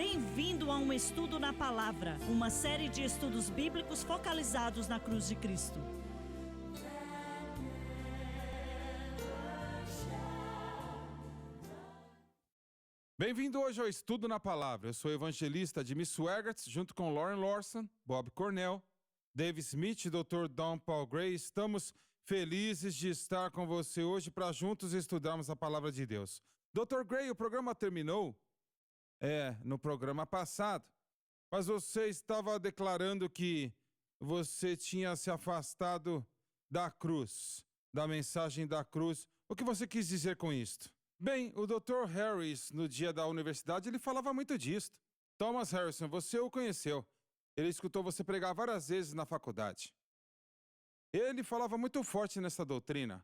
Bem-vindo a um estudo na palavra, uma série de estudos bíblicos focalizados na cruz de Cristo. Bem-vindo hoje ao Estudo na Palavra. Eu sou o evangelista Jimmy Swaggart, junto com Lauren Lawson, Bob Cornell, Dave Smith e Dr. Don Paul Gray. Estamos felizes de estar com você hoje para juntos estudarmos a Palavra de Deus. Dr. Gray, o programa terminou? No programa passado. Mas você estava declarando que você tinha se afastado da cruz, da mensagem da cruz. O que você quis dizer com isto? Bem, o Dr. Harris, no dia da universidade, ele falava muito disto. Thomas Harrison, você o conheceu. Ele escutou você pregar várias vezes na faculdade. Ele falava muito forte nessa doutrina.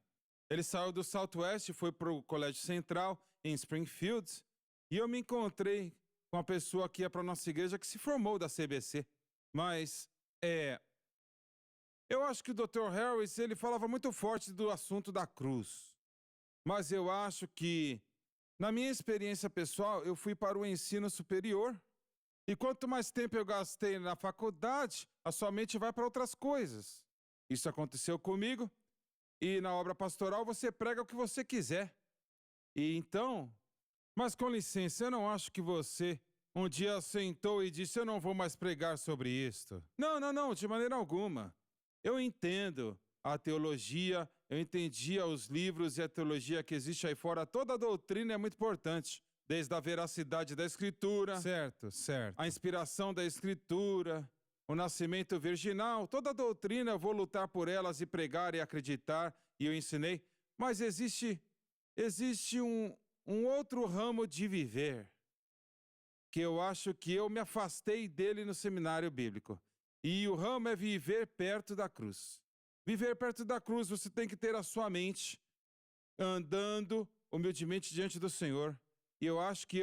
Ele saiu do Southwest e foi para o Colégio Central, em Springfield, e eu me encontrei com uma pessoa que ia para a nossa igreja que se formou da CBC. Mas, eu acho que o Dr. Harris, ele falava muito forte do assunto da cruz. Mas eu acho que, na minha experiência pessoal, eu fui para o ensino superior. E quanto mais tempo eu gastei na faculdade, a sua mente vai para outras coisas. Isso aconteceu comigo. E na obra pastoral você prega o que você quiser. E então... Mas com licença, eu não acho que você um dia sentou e disse: eu não vou mais pregar sobre isto. Não, de maneira alguma. Eu entendo a teologia, eu entendia os livros e a teologia que existe aí fora. Toda a doutrina é muito importante. Desde a veracidade da Escritura. Certo. A inspiração da Escritura, o nascimento virginal. Toda a doutrina eu vou lutar por elas e pregar e acreditar. E eu ensinei. Mas existe um outro ramo de viver, que eu acho que eu me afastei dele no seminário bíblico. E o ramo é viver perto da cruz. Viver perto da cruz, você tem que ter a sua mente andando humildemente diante do Senhor. E eu acho que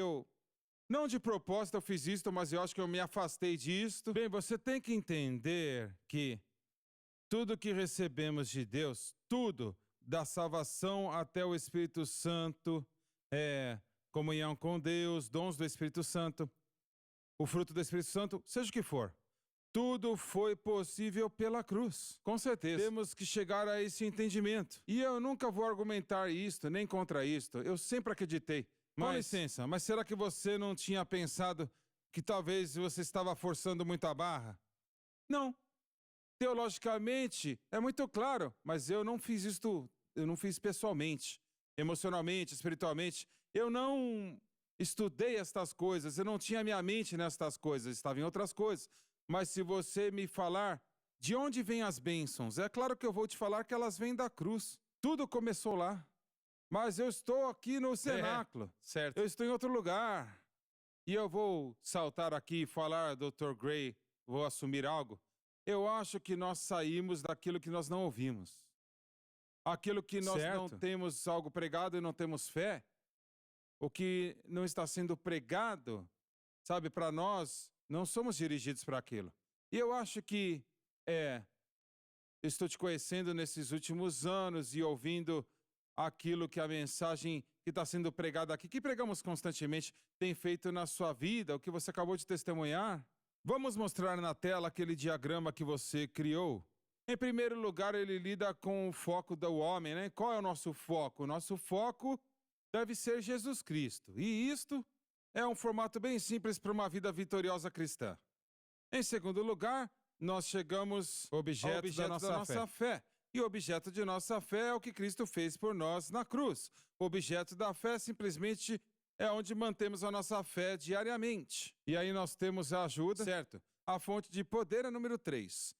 não de propósito eu fiz isto, mas eu acho que eu me afastei disto. Bem, você tem que entender que tudo que recebemos de Deus, tudo, da salvação até o Espírito Santo, comunhão com Deus, dons do Espírito Santo, o fruto do Espírito Santo, seja o que for. Tudo foi possível pela cruz. Com certeza. Temos que chegar a esse entendimento. E eu nunca vou argumentar isto, nem contra isto. Eu sempre acreditei. Com licença, mas será que você não tinha pensado que talvez você estava forçando muito a barra? Não. Teologicamente, é muito claro, mas eu não fiz isto, eu não fiz pessoalmente. Emocionalmente, espiritualmente, eu não estudei estas coisas, eu não tinha minha mente nestas coisas, estava em outras coisas. Mas se você me falar de onde vêm as bênçãos, é claro que eu vou te falar que elas vêm da cruz. Tudo começou lá. Mas eu estou aqui no cenáculo. Certo. Eu estou em outro lugar. E eu vou saltar aqui e falar, Dr. Gray, vou assumir algo. Eu acho que nós saímos daquilo que nós não ouvimos. Aquilo que nós não temos algo pregado e não temos fé, o que não está sendo pregado, sabe, para nós, não somos dirigidos para aquilo. E eu acho que, estou te conhecendo nesses últimos anos e ouvindo aquilo que a mensagem que está sendo pregada aqui, que pregamos constantemente, tem feito na sua vida, o que você acabou de testemunhar. Vamos mostrar na tela aquele diagrama que você criou. Em primeiro lugar, ele lida com o foco do homem, né? Qual é o nosso foco? O nosso foco deve ser Jesus Cristo. E isto é um formato bem simples para uma vida vitoriosa cristã. Em segundo lugar, nós chegamos ao objeto da nossa fé. E o objeto de nossa fé é o que Cristo fez por nós na cruz. O objeto da fé simplesmente é onde mantemos a nossa fé diariamente. E aí nós temos a ajuda. Certo. A fonte de poder é número 3.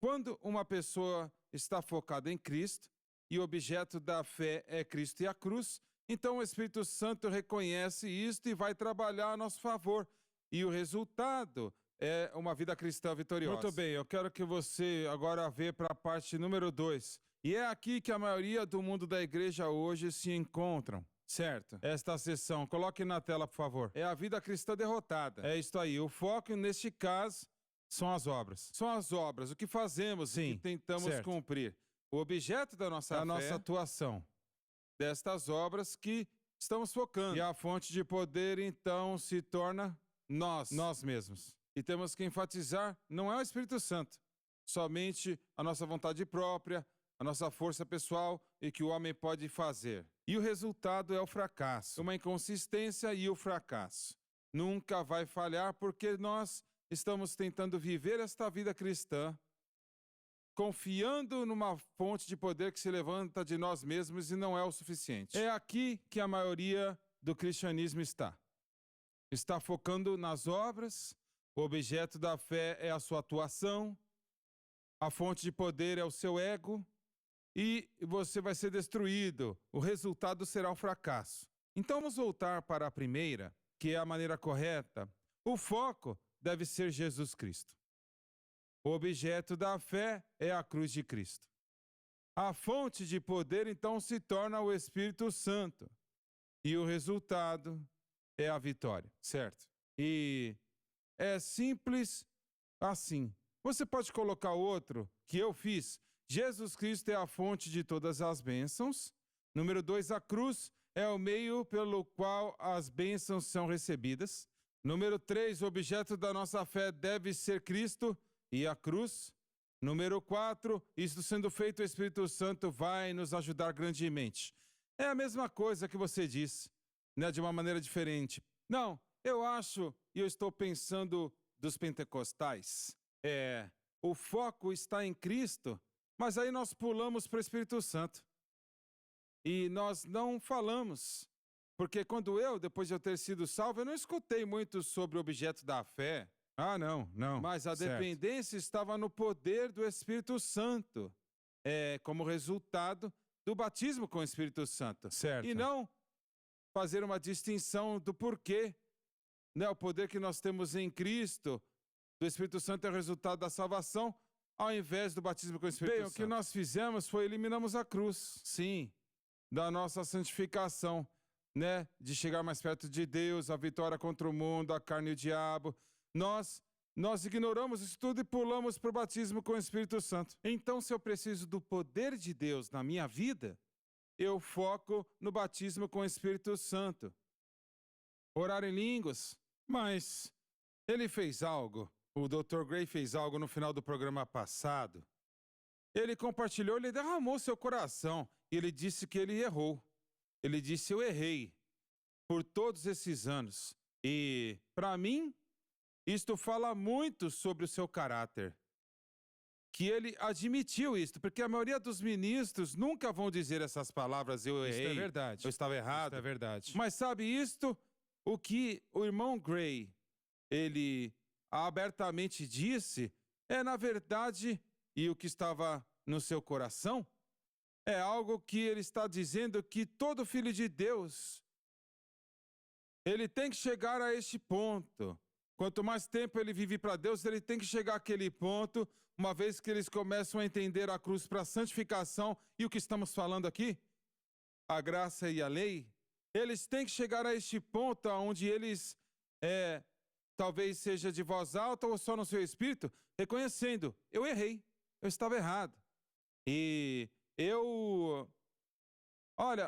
Quando uma pessoa está focada em Cristo e o objeto da fé é Cristo e a cruz, então o Espírito Santo reconhece isto e vai trabalhar a nosso favor. E o resultado é uma vida cristã vitoriosa. Muito bem, eu quero que você agora vê para a parte número 2. E é aqui que a maioria do mundo da igreja hoje se encontram. Certo. Esta sessão, coloque na tela, por favor. É a vida cristã derrotada. É isto aí. O foco, neste caso, são as obras. São as obras, o que fazemos, o que tentamos cumprir. O objeto da nossa fé, a nossa atuação. Destas obras que estamos focando. E a fonte de poder, então, se torna nós mesmos. E temos que enfatizar, não é o Espírito Santo, somente a nossa vontade própria, a nossa força pessoal e que o homem pode fazer. E o resultado é o fracasso, uma inconsistência e o fracasso. Nunca vai falhar porque nós estamos tentando viver esta vida cristã, confiando numa fonte de poder que se levanta de nós mesmos e não é o suficiente. É aqui que a maioria do cristianismo está. Está focando nas obras, o objeto da fé é a sua atuação, a fonte de poder é o seu ego, e você vai ser destruído. O resultado será um fracasso. Então vamos voltar para a primeira, que é a maneira correta. O foco deve ser Jesus Cristo. O objeto da fé é a cruz de Cristo. A fonte de poder, então, se torna o Espírito Santo. E o resultado é a vitória, certo? E é simples assim. Você pode colocar outro que eu fiz. Jesus Cristo é a fonte de todas as bênçãos. Número 2, a cruz é o meio pelo qual as bênçãos são recebidas. Número 3, o objeto da nossa fé deve ser Cristo e a cruz. Número 4, isto sendo feito, o Espírito Santo vai nos ajudar grandemente. É a mesma coisa que você diz, né, de uma maneira diferente. Não, eu acho, e eu estou pensando dos pentecostais, o foco está em Cristo, mas aí nós pulamos para o Espírito Santo. E nós não falamos, porque quando depois de eu ter sido salvo, eu não escutei muito sobre o objeto da fé. Ah, não. Mas a dependência estava no poder do Espírito Santo, como resultado do batismo com o Espírito Santo. Certo. E não fazer uma distinção do porquê, né? O poder que nós temos em Cristo, do Espírito Santo é o resultado da salvação, ao invés do batismo com o Espírito Santo. O que nós fizemos foi eliminamos a cruz, sim, da nossa santificação, né? De chegar mais perto de Deus, a vitória contra o mundo, a carne e o diabo. Nós ignoramos isso tudo e pulamos para o batismo com o Espírito Santo. Então, se eu preciso do poder de Deus na minha vida, eu foco no batismo com o Espírito Santo. Orar em línguas, mas ele fez algo. O Dr. Gray fez algo no final do programa passado. Ele compartilhou, ele derramou seu coração. E ele disse que ele errou. Ele disse, eu errei por todos esses anos. E, para mim, isto fala muito sobre o seu caráter. Que ele admitiu isto, porque a maioria dos ministros nunca vão dizer essas palavras, eu errei. Isso é verdade. Eu estava errado. Isso é verdade. Mas sabe isto? O que o irmão Gray, ele abertamente disse, na verdade, e o que estava no seu coração, é algo que ele está dizendo que todo filho de Deus, ele tem que chegar a este ponto. Quanto mais tempo ele vive para Deus, ele tem que chegar àquele ponto, uma vez que eles começam a entender a cruz para a santificação e o que estamos falando aqui, a graça e a lei, eles têm que chegar a este ponto onde eles, talvez seja de voz alta ou só no seu espírito, reconhecendo, eu errei, eu estava errado. E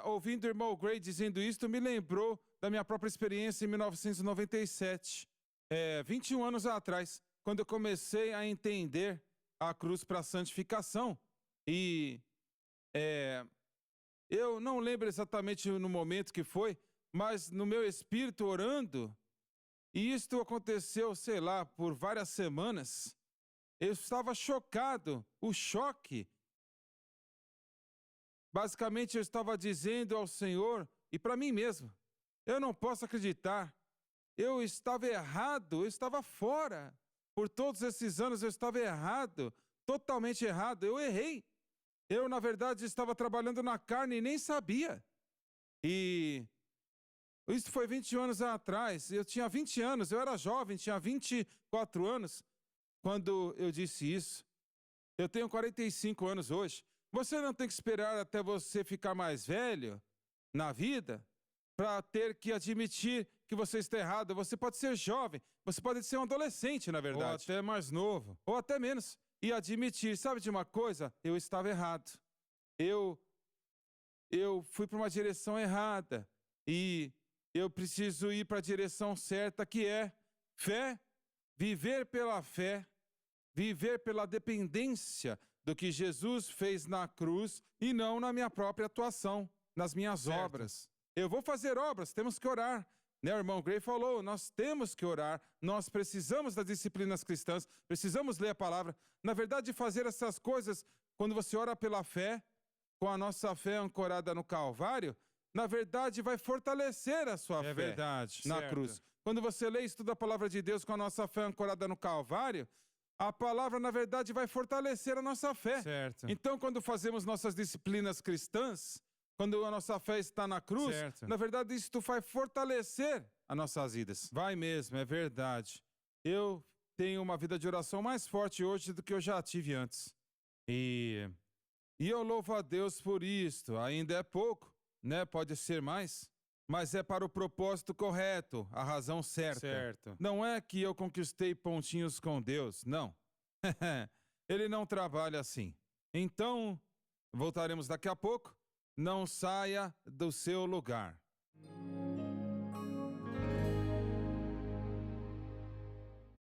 ouvindo o irmão Gray dizendo isto, me lembrou da minha própria experiência em 1997, 21 anos atrás, quando eu comecei a entender a cruz para a santificação. E eu não lembro exatamente no momento que foi, mas no meu espírito orando, e isto aconteceu, sei lá, por várias semanas, eu estava chocado, o choque. Basicamente, eu estava dizendo ao Senhor, e para mim mesmo, eu não posso acreditar, eu estava errado, eu estava fora. Por todos esses anos eu estava errado, totalmente errado, eu errei. Eu, na verdade, estava trabalhando na carne e nem sabia. E isso foi 21 anos atrás, eu tinha 20 anos, eu era jovem, tinha 24 anos, quando eu disse isso. Eu tenho 45 anos hoje. Você não tem que esperar até você ficar mais velho na vida para ter que admitir que você está errado. Você pode ser jovem, você pode ser um adolescente, na verdade. Ou até mais novo. Ou até menos. E admitir, sabe de uma coisa? Eu estava errado. Eu fui para uma direção errada. E eu preciso ir para a direção certa, que é Fé, viver pela fé, viver pela dependência do que Jesus fez na cruz e não na minha própria atuação, nas minhas Certo. obras. Eu vou fazer obras, temos que orar. Né, o irmão Gray falou, nós temos que orar, nós precisamos das disciplinas cristãs, precisamos ler a palavra. Na verdade, fazer essas coisas, quando você ora pela fé, com a nossa fé ancorada no Calvário, na verdade vai fortalecer a sua É fé verdade. na certo. cruz. Quando você lê e estuda a palavra de Deus com a nossa fé ancorada no Calvário, a palavra, na verdade, vai fortalecer a nossa fé. Certo. Então, quando fazemos nossas disciplinas cristãs, quando a nossa fé está na cruz, Certo. na verdade, isso vai fortalecer as nossas vidas. Vai mesmo, é verdade. Eu tenho uma vida de oração mais forte hoje do que eu já tive antes. E eu louvo a Deus por isto. Ainda é pouco, né? Pode ser mais. Mas é para o propósito correto, a razão certa. Certo. Não é que eu conquistei pontinhos com Deus, não. Ele não trabalha assim. Então, voltaremos daqui a pouco. Não saia do seu lugar.